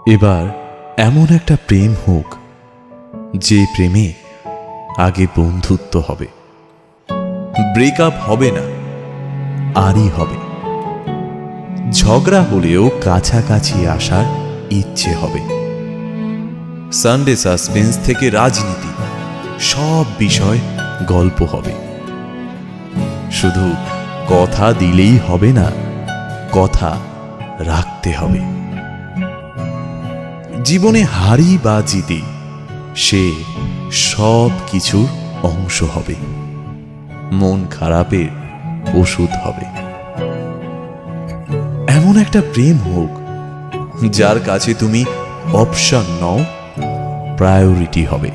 এবার এমন একটা প্রেম হোক যে প্রেমে আগে বন্ধুত্ব হবে, ব্রেকআপ হবে না, আরই হবে। ঝগড়া হলেও কাছাকাছি আসার ইচ্ছে হবে। সানডে সাসপেন্স থেকে রাজনীতি, সব বিষয় গল্প হবে। শুধু কথা দিলেই হবে না, কথা রাখতে হবে। জীবনে হারি বা জিতি, সে সব কিছুর অংশ হবে, মন খারাপের ওষুধ হবে। এমন একটা প্রেম হোক যার কাছে তুমি অপশন নও, প্রায়োরিটি হবে।